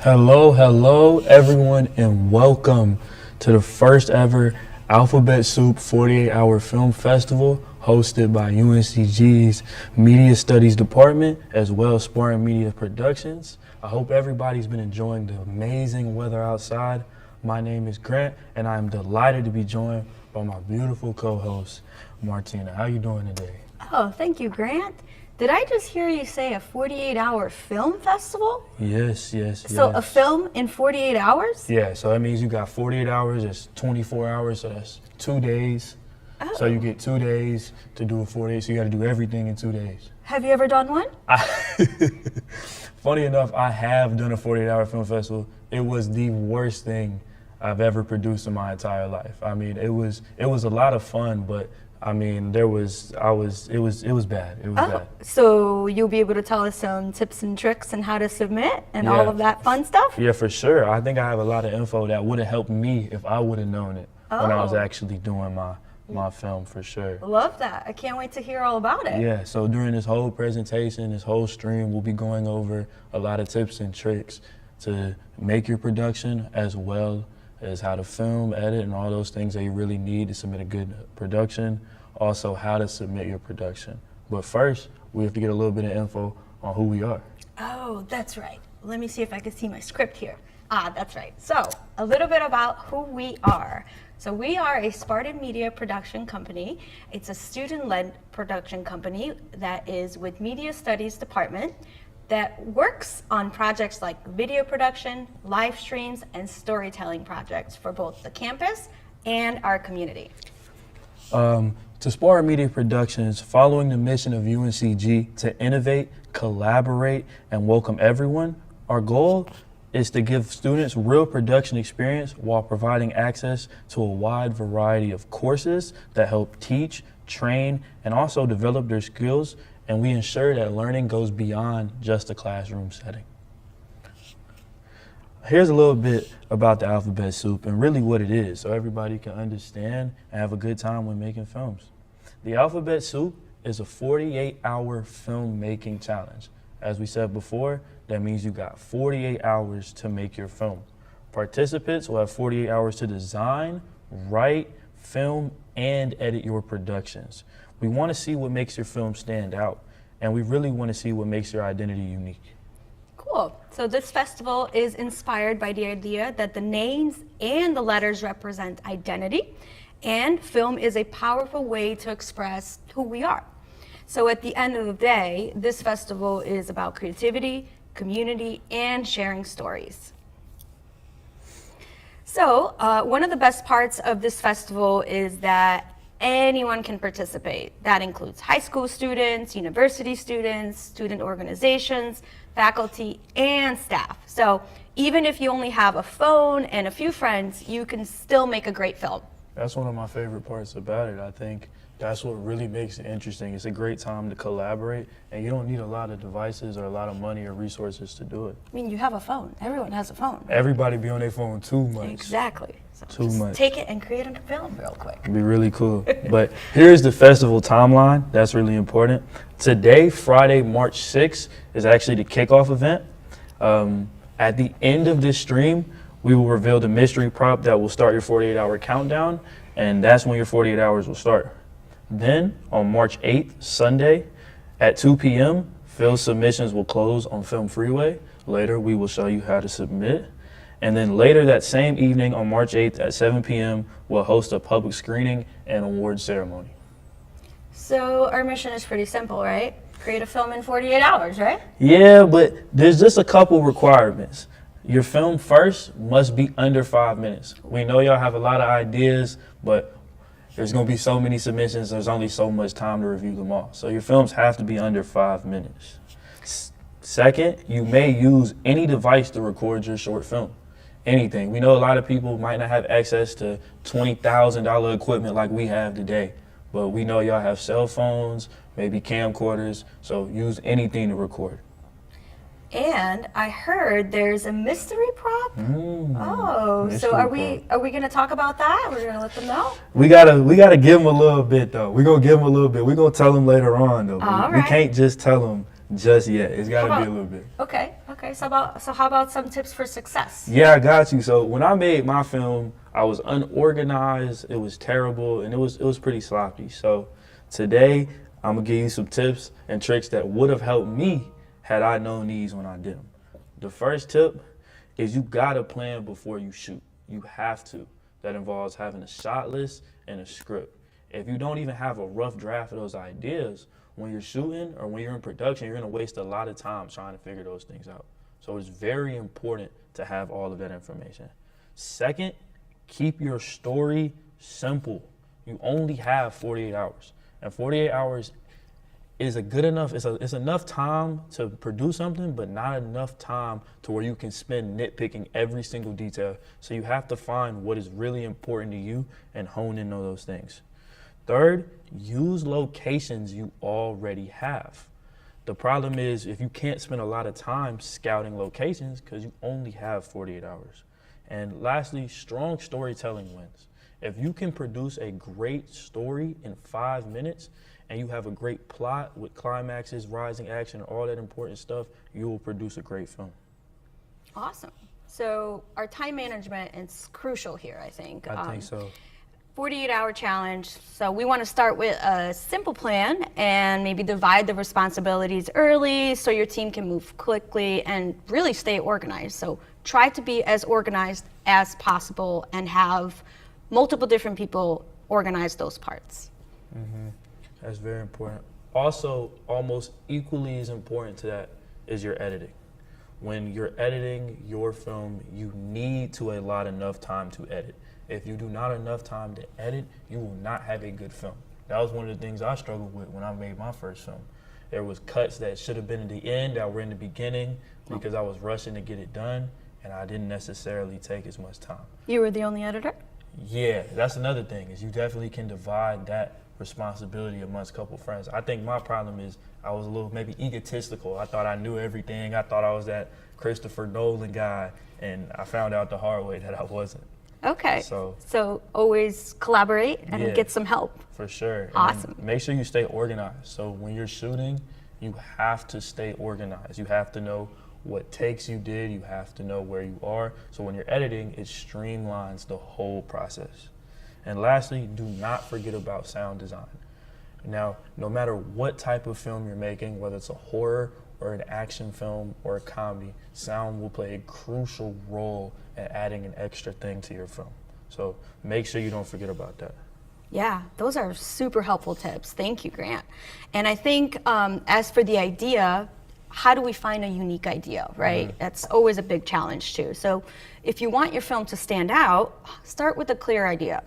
Hello, everyone, and welcome to the first ever Alphabet Soup 48-hour film festival hosted by UNCG's Media Studies Department as well as Spartan Media Productions. I hope everybody's been enjoying the amazing weather outside. My name is Grant, and I'm delighted to be joined by my beautiful co-host, Martina. How you doing today? Oh, thank you, Grant. Did I just hear you say a 48-hour film festival? Yes. So a film in 48 hours? Yeah, so that means you got 48 hours, it's 24 hours, so that's 2 days. Oh. So you get 2 days to do a 48, so you got to do everything in 2 days. Have you ever done one? Funny enough, I have done a 48-hour film festival. It was the worst thing I've ever produced in my entire life. I mean, it was a lot of fun, but I mean, it was bad. It was bad. So you'll be able to tell us some tips and tricks and how to submit and all of that fun stuff? Yeah, for sure. I think I have a lot of info that would have helped me if I would have known it when I was actually doing my film, for sure. Love that. I can't wait to hear all about it. Yeah, so during this whole presentation, this whole stream, we'll be going over a lot of tips and tricks to make your production, as well as how to film, edit, and all those things that you really need to submit a good production. Also, how to submit your production. But first, we have to get a little bit of info on who we are. Oh, that's right. Let me see if I can see my script here. That's right. So, a little bit about who we are. So we are a Spartan Media production company. It's a student-led production company that is with Media Studies Department that works on projects like video production, live streams, and storytelling projects for both the campus and our community. To Spartan Media Productions, following the mission of UNCG to innovate, collaborate, and welcome everyone, our goal is to give students real production experience while providing access to a wide variety of courses that help teach, train, and also develop their skills, and we ensure that learning goes beyond just a classroom setting. Here's a little bit about the Alphabet Soup and really what it is, so everybody can understand and have a good time when making films. The Alphabet Soup is a 48-hour filmmaking challenge. As we said before, that means you got 48 hours to make your film. Participants will have 48 hours to design, write, film, and edit your productions. We want to see what makes your film stand out, and we really want to see what makes your identity unique. Cool. So this festival is inspired by the idea that the names and the letters represent identity, and film is a powerful way to express who we are. So at the end of the day, this festival is about creativity, community, and sharing stories. So one of the best parts of this festival is that anyone can participate. That includes high school students, university students, student organizations, faculty, and staff. So even if you only have a phone and a few friends, you can still make a great film. That's one of my favorite parts about it. I think that's what really makes it interesting. It's a great time to collaborate, and you don't need a lot of devices or a lot of money or resources to do it. I mean, you have a phone. Everyone has a phone. Everybody be on their phone too much. Exactly. So Too just much. take it and create a film real quick. It'd be really cool. But here's the festival timeline. That's really important. Today, Friday, March 6th, is actually the kickoff event. At the end of this stream, we will reveal the mystery prop that will start your 48-hour countdown, and that's when your 48 hours will start. Then, on March 8th, Sunday, at 2 p.m., film submissions will close on Film Freeway. Later, we will show you how to submit. And then later that same evening, on March 8th at 7 p.m., we'll host a public screening and award ceremony. So our mission is pretty simple, right? Create a film in 48 hours, right? Yeah, but there's just a couple requirements. Your film first must be under 5 minutes. We know y'all have a lot of ideas, but there's going to be so many submissions, there's only so much time to review them all. So your films have to be under 5 minutes. Second, you may use any device to record your short film. Anything. We know a lot of people might not have access to $20,000 equipment like we have today, but we know y'all have cell phones, maybe camcorders, so use anything to record. And I heard there's a mystery prop. So mystery are we going to talk about that? We're going to let them know? We gotta give them a little bit though. We're gonna give them a little bit. We're gonna tell them later on though. All We right. can't just tell them just yet. It's gotta Come be a on. little bit. Okay. Okay, so how about some tips for success? Yeah, I got you. So when I made my film, I was unorganized. It was terrible, and it was pretty sloppy. So today, I'm gonna give you some tips and tricks that would have helped me had I known these when I did them. The first tip is you gotta plan before you shoot. You have to. That involves having a shot list and a script. If you don't even have a rough draft of those ideas, when you're shooting or when you're in production, you're gonna waste a lot of time trying to figure those things out. So it's very important to have all of that information. Second, keep your story simple. You only have 48 hours. And 48 hours is it's enough time to produce something, but not enough time to where you can spend nitpicking every single detail. So you have to find what is really important to you and hone in on those things. Third, use locations you already have. The problem is if you can't spend a lot of time scouting locations because you only have 48 hours. And lastly, strong storytelling wins. If you can produce a great story in 5 minutes and you have a great plot with climaxes, rising action, and all that important stuff, you will produce a great film. Awesome. So our time management is crucial here, I think. I think so. 48-hour challenge. So we want to start with a simple plan and maybe divide the responsibilities early so your team can move quickly and really stay organized. So try to be as organized as possible and have multiple different people organize those parts. Mm-hmm. That's very important. Also, almost equally as important to that is your editing. When you're editing your film, you need to allot enough time to edit. If you do not enough time to edit, you will not have a good film. That was one of the things I struggled with when I made my first film. There was cuts that should have been in the end that were in the beginning because I was rushing to get it done, and I didn't necessarily take as much time. You were the only editor? Yeah, that's another thing, is you definitely can divide that responsibility amongst a couple friends. I think my problem is I was a little maybe egotistical. I thought I knew everything. I thought I was that Christopher Nolan guy, and I found out the hard way that I wasn't. Okay. So always collaborate and get some help. For sure. Awesome. And make sure you stay organized. So when you're shooting, you have to stay organized. You have to know what takes you did. You have to know where you are. So when you're editing, it streamlines the whole process. And lastly, do not forget about sound design. Now, no matter what type of film you're making, whether it's a horror or an action film or a comedy, sound will play a crucial role in adding an extra thing to your film. So make sure you don't forget about that. Yeah, those are super helpful tips. Thank you, Grant. And I think as for the idea, how do we find a unique idea, right? Mm-hmm. That's always a big challenge too. So if you want your film to stand out, start with a clear idea.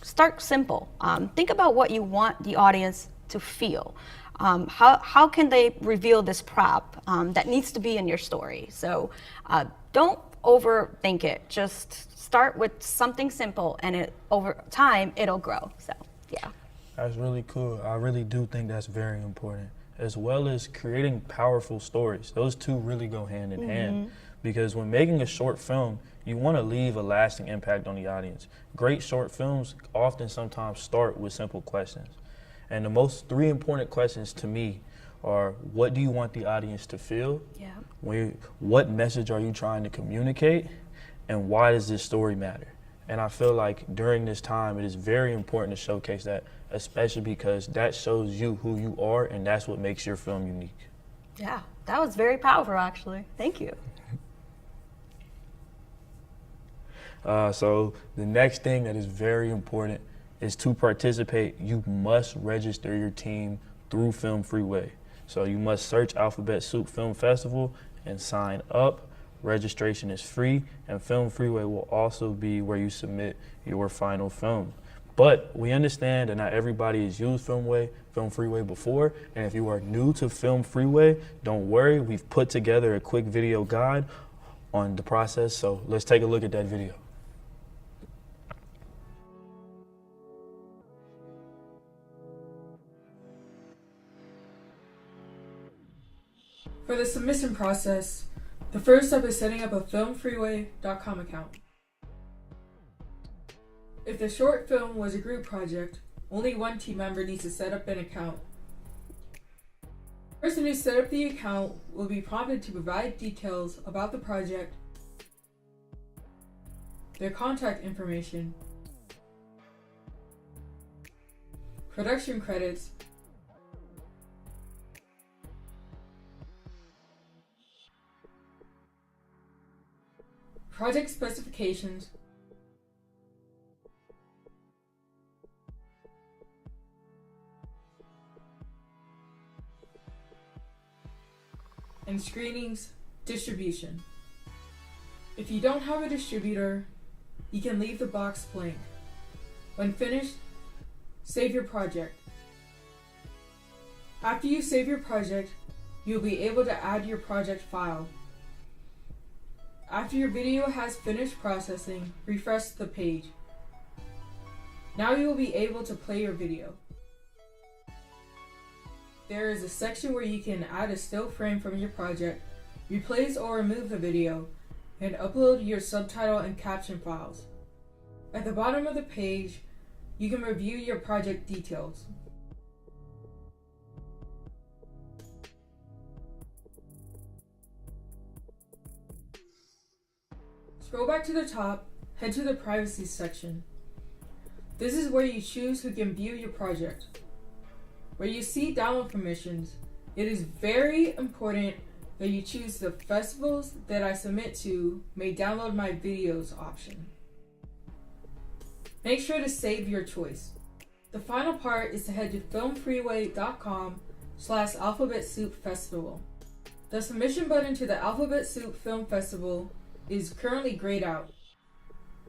Start simple. Think about what you want the audience to feel. How can they reveal this prop that needs to be in your story? So don't overthink it. Just start with something simple, and over time it'll grow. So yeah. That's really cool. I really do think that's very important, as well as creating powerful stories. Those two really go hand in hand, because when making a short film, you want to leave a lasting impact on the audience. Great short films often sometimes start with simple questions. And the most three important questions to me are, what do you want the audience to feel? Yeah. What message are you trying to communicate? And why does this story matter? And I feel like during this time, it is very important to showcase that, especially because that shows you who you are, and that's what makes your film unique. Yeah, that was very powerful, actually. Thank you. So the next thing that is very important is to participate. You must register your team through Film Freeway. So you must search Alphabet Soup Film Festival and sign up. Registration is free, and Film Freeway will also be where you submit your final film. But we understand that not everybody has used Film Freeway before, and if you are new to Film Freeway, don't worry, we've put together a quick video guide on the process, so let's take a look at that video. For the submission process, the first step is setting up a filmfreeway.com account. If the short film was a group project, only one team member needs to set up an account. The person who set up the account will be prompted to provide details about the project, their contact information, production credits, project specifications, and screenings distribution. If you don't have a distributor, you can leave the box blank. When finished, save your project. After you save your project, you'll be able to add your project file. After your video has finished processing, refresh the page. Now you will be able to play your video. There is a section where you can add a still frame from your project, replace or remove the video, and upload your subtitle and caption files. At the bottom of the page, you can review your project details. Scroll back to the top, head to the privacy section. This is where you choose who can view your project. Where you see download permissions, it is very important that you choose the festivals that I submit to may download my videos option. Make sure to save your choice. The final part is to head to filmfreeway.com/Alphabet Soup Festival. The submission button to the Alphabet Soup Film Festival is currently grayed out.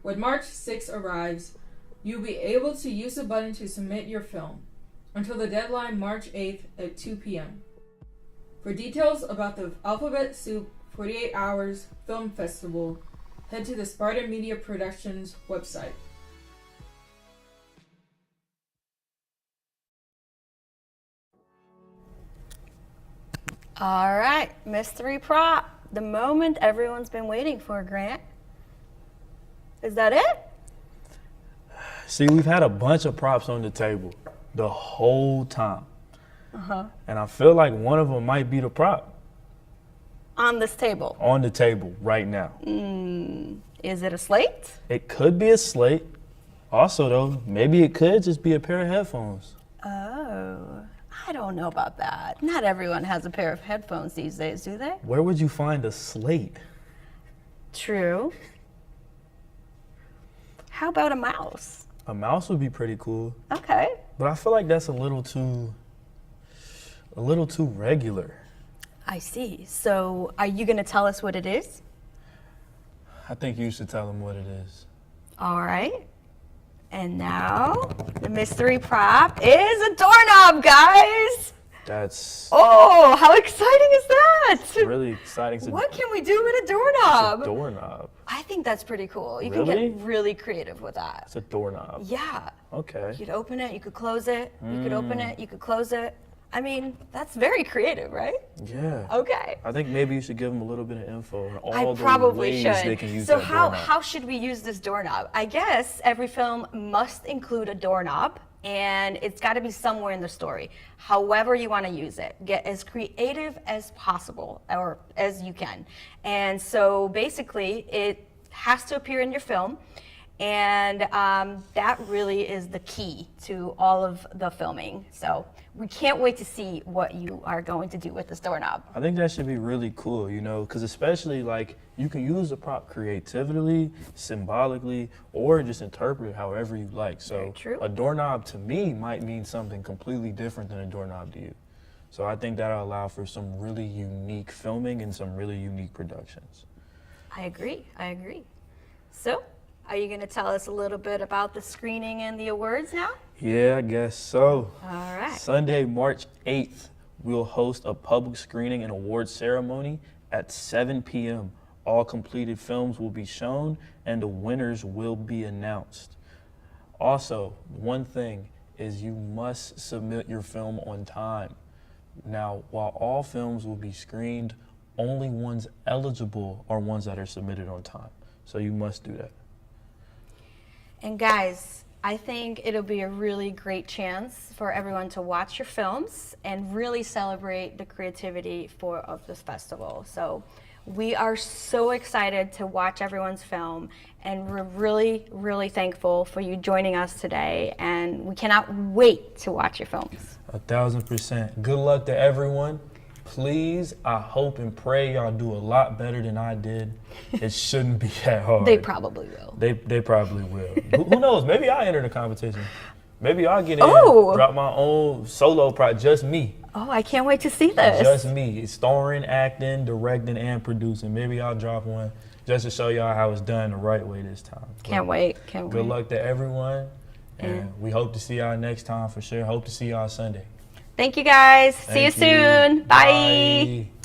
When March 6 arrives, you'll be able to use the button to submit your film until the deadline March 8th at 2 p.m. For details about the Alphabet Soup 48 Hours Film Festival, head to the Spartan Media Productions website. All right, mystery prop. The moment everyone's been waiting for, Grant. Is that it? See, we've had a bunch of props on the table the whole time. And I feel like one of them might be the prop On this table. on the table right now. Is it a slate? It could be a slate. Also, though, maybe it could just be a pair of headphones. Oh, I don't know about that. Not everyone has a pair of headphones these days, do they? Where would you find a slate? True. How about a mouse? A mouse would be pretty cool, Okay. but I feel like that's a little too regular. I see. So are you going to tell us what it is? I think you should tell them what it is. All right. And now the mystery prop is a doorknob, guys. That's Oh, how exciting is that? really exciting. It's a, What can we do with a it's a doorknob? doorknob. I think that's pretty cool. You Really? can get really creative with that. It's a doorknob. Yeah. Okay. You could open it, you could close it, you could open it, you could close it. I mean, that's very creative, right? Yeah. Okay. I think maybe you should give them a little bit of info on I all the probably ways should. they can use So that how doorknob. should we use this doorknob? I guess every film must include a doorknob, and it's got to be somewhere in the story. However you want to use it, get as creative as possible, or as you can. And so basically, it has to appear in your film. And that really is the key to all of the filming. So we can't wait to see what you are going to do with this doorknob. I think that should be really cool, you know, because especially like you can use the prop creatively, symbolically, or just interpret it however you like. So Very true. a doorknob to me might mean something completely different than a doorknob to you. So I think that'll allow for some really unique filming and some really unique productions. I agree. I agree. So, are you going to tell us a little bit about the screening and the awards now? Yeah, I guess so. All right. Sunday, March 8th, we'll host a public screening and award ceremony at 7 p.m. All completed films will be shown and the winners will be announced. Also, one thing is you must submit your film on time. Now, while all films will be screened, only ones eligible are ones that are submitted on time. So you must do that. And guys, I think it'll be a really great chance for everyone to watch your films and really celebrate the creativity of this festival. So we are so excited to watch everyone's film, and we're really, really thankful for you joining us today, and we cannot wait to watch your films. 1,000%. Good luck to everyone. Please, I hope and pray y'all do a lot better than I did. It shouldn't be that hard. They probably will. They probably will. Who knows? Maybe I'll enter the competition. Maybe I'll get in, Oh. drop my own solo project, just me. Oh, I can't wait to see this. Just me. It's starring, acting, directing, and producing. Maybe I'll drop one just to show y'all how it's done the right way this time. Can't wait. Can't Good wait. luck to everyone. And we hope to see y'all next time for sure. Hope to see y'all Sunday. Thank you guys. See you Thank you. soon. Bye. Bye.